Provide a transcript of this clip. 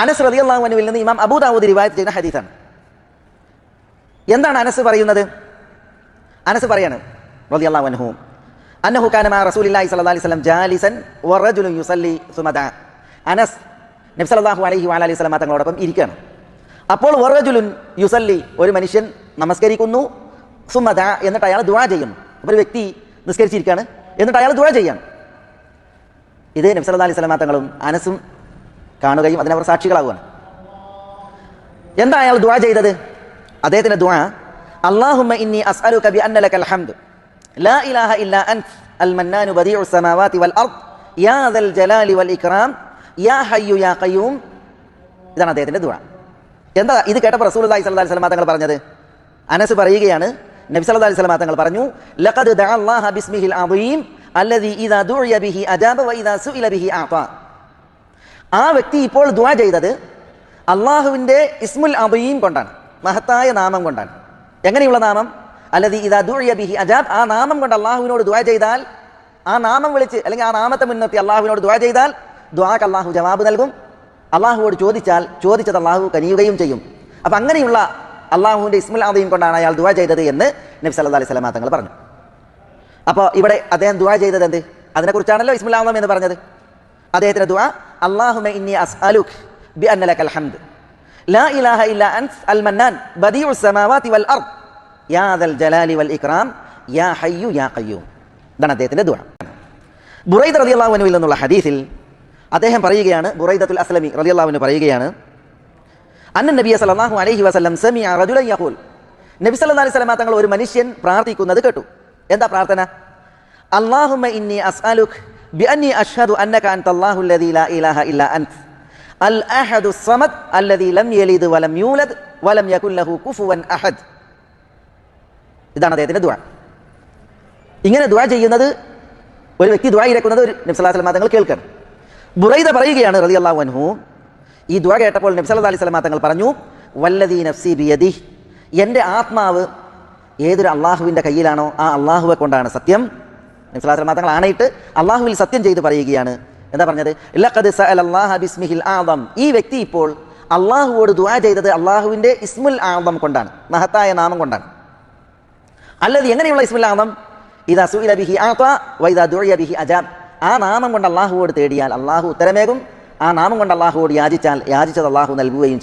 അനസ് റളിയല്ലാഹു അൻഹുവിൽ നിന്ന് ഇമാം അബൂ ദാവൂദ് റിവായത്ത് ചെയ്യുന്ന ഹദീസാണ്. എന്താണ് അനസ് പറയുന്നത്? അനസ് പറയാണ് റളിയല്ലാഹു അൻഹു അന്നഹു കാന മഅ റസൂലില്ലാഹി സ്വല്ലല്ലാഹു അലൈഹി വസല്ലം ജാലിസൻ വറജുലുൻ യുസല്ലി സുമദാ. അനസ് നബി സല്ലല്ലാഹു അലൈഹി വഅലിഹി വസല്ലം തങ്ങളോടൊപ്പം ഇരിക്കുകയാണ്. അപ്പോൾ വറജുലുൻ യുസല്ലി, ഒരു മനുഷ്യൻ നമസ്കരിക്കുന്നു, സുമദാ, എന്നിട്ട് അയാൾ ദുആ ചെയ്യുന്നു. ഒരു വ്യക്തി നിസ്കരിച്ചിരിക്കുകയാണ്, എന്നിട്ട് അയാൾ ദുആ ചെയ്യാണ്. ഇത് നബി സല്ലല്ലാഹു അലൈഹി വസല്ലം തങ്ങളും അനസും കാണുകയും അതിനവർ സാക്ഷികളാവുകയാണ്. എന്താ അയാൾ ദുആ ചെയ്തത്? അദ്ദേഹത്തിന്റെ ദുആ അല്ലാഹുമ്മ ഇന്നി അസ്അലുക ബിഅന്ന ലകൽ ഹംദ് ലാ ഇലാഹ ഇല്ലാ അൻത അൽ മന്നാനു ബദീഉസ് സമാവാതി വൽ അർദ് യാ ദൽ ജലാലി വൽ ഇക്റാം യാ ഹയ്യു യാ ഖയ്യൂം. ഇതാണ് അദ്ദേഹത്തിന്റെ ദുആ. എന്താ ഇത് കേട്ടപ്പോൾ റസൂലുള്ളാഹി സ്വല്ലല്ലാഹു അലൈഹി വസല്ലം തങ്ങൾ പറഞ്ഞത്? അനസ് പറയുകയാണ്, നബി സല്ലല്ലാഹു അലൈഹി വസല്ലം തങ്ങൾ പറഞ്ഞു, ലഖദ് ദഅ അല്ലാഹ ബിസ്മിഹിൽ അദീം അല്ലദീ ഇദാ ദുഇയ ബിഹി അജാബ വ ഇദാ സുഇല ബിഹി അഅത. ആ വ്യക്തി ഇപ്പോൾ ദുആ ചെയ്തത് അള്ളാഹുവിൻ്റെ ഇസ്മുൽ അദീം കൊണ്ടാണ്, മഹത്തായ നാമം കൊണ്ടാണ്. എങ്ങനെയുള്ള നാമം? അല്ലദീ ഇദാ ദുഇയ ബിഹി അജാബ്. ആ നാമം കൊണ്ട് അള്ളാഹുവിനോട് ദുആ ചെയ്താൽ, ആ നാമം വിളിച്ച് അല്ലെങ്കിൽ ആ നാമത്തെ മുൻനിർത്തി അള്ളാഹുവിനോട് ദുആ ചെയ്താൽ ദുആക്ക് അള്ളാഹു ജവാബ് നൽകും. അള്ളാഹുവോട് ചോദിച്ചാൽ ചോദിച്ചത് അള്ളാഹു കനിയുകയും ചെയ്യും. അപ്പം അങ്ങനെയുള്ള അള്ളാഹുവിൻ്റെ ഇസ്മുൽ അദീം കൊണ്ടാണ് അയാൾ ദുആ ചെയ്തത് എന്ന് നബി സല്ലല്ലാഹു അലൈഹി വസല്ലം തങ്ങൾ പറഞ്ഞു. അപ്പോൾ ഇവിടെ അദ്ദേഹം ദുആ ചെയ്തത് എന്ത്? അതിനെക്കുറിച്ചാണല്ലോ ഇസ്മുൽ അദീം എന്ന് പറഞ്ഞത്. അദ്ദേഹത്തിന്റെ ദുആ അല്ലാഹുമ്മ ഇന്നി അസ്അലുക ബിഅന്ന ലകൽ ഹംദ് ലാ ഇലാഹ ഇല്ലാ അൻത അൽ മന്നാൻ ബദീഉസ് സമാവാതി വൽ അർദ് യാ ദൽ ജലാലി വൽ ഇക്റാം യാ ഹയ്യു യാ ഖയ്യൂം. ഇതാണ് അദ്ദേഹത്തിന്റെ ദുആ. ബുറൈദ റളിയല്ലാഹു അൻഹുവിൽ നിന്നുള്ള ഹദീസിൽ അദ്ദേഹം പറയുകയാണ്, ബുറൈദത്തുൽ അസ്ലമി റളിയല്ലാഹു അൻഹു പറയുകയാണ്, അന്ന നബിയ സല്ലല്ലാഹു അലൈഹി വസല്ലം സമിഅ റജുലൻ യഖൂൽ. നബി സല്ലല്ലാഹു അലൈഹി വസല്ലം തങ്ങൾ ഒരു മനുഷ്യൻ പ്രാർത്ഥിക്കുന്നത് കേട്ടു. എന്താ പ്രാർത്ഥന? അല്ലാഹുമ്മ ഇന്നി അസ്അലുക ബിഅന്നി അഷ്ഹദു അന്നക അൻതല്ലാഹു അല്ലദീ ലാ ഇലാഹ ഇല്ലാ അൻത അൽ അഹദുസ് സമദ് അല്ലദീ ലം യലിദ് വലം യൂലദ് വലം യകുൻ ലഹു കുഫുവൻ അഹദ്. ഇതാണ് അദ്ദേഹത്തിന്റെ ദുആ. ഇങ്ങനെ ദുആ ചെയ്യുന്നത്, ഒരു വ്യക്തി ദുആ ഇരക്കുന്നത് നബി സല്ലല്ലാഹു അലൈഹി വസല്ലം തങ്ങൾ കേൾക്കണം. ബുറൈദ പറയുകയാണ് റളിയല്ലാഹു അൻഹു, ഈ ദുആ കേട്ടപ്പോൾ നബി സല്ലല്ലാഹു അലൈഹി വസല്ലം തങ്ങൾ പറഞ്ഞു, വല്ലദീ നഫ്സി ബിയദിഹി, എൻ്റെ ആത്മാവ് ഏതൊരു അള്ളാഹുവിൻ്റെ കയ്യിലാണോ ആ അള്ളാഹുവെ കൊണ്ടാണ് സത്യം. നബി സല്ലല്ലാഹു അലൈഹി വസല്ലം തങ്ങൾ ആണയിട്ട് അള്ളാഹുവിൽ സത്യം ചെയ്ത് പറയുകയാണ്. എന്താ പറഞ്ഞത്? ലഖദ് സഅലല്ലാഹ ബിസ്മിഹിൽ ആദം. ഈ വ്യക്തി ഇപ്പോൾ അള്ളാഹുവോട് ദുആ ചെയ്തത് അള്ളാഹുവിൻ്റെ ഇസ്മുൽ ആദം കൊണ്ടാണ്, മഹത്തായ നാമം കൊണ്ടാണ്. അല്ലദീ, എങ്ങനെയുള്ള ഇസ്മുൽ ആദം? ഇദാ സുഇല ബിഹി അഅത വ ഇദാ ദുഇയ ബിഹി അജാബ്. ആ നാമം കൊണ്ട് അള്ളാഹുവോട് തേടിയാൽ അള്ളാഹു ഉത്തരമേകും. ആ നാമം കൊണ്ട് അള്ളാഹുവോട് യാചിച്ചാൽ യാചിച്ചത് അള്ളാഹു നൽകുകയും ചെയ്യും.